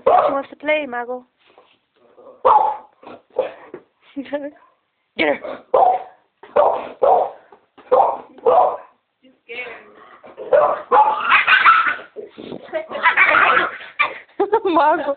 I think she wants to play, Mago. Get her. She's scared. Mago.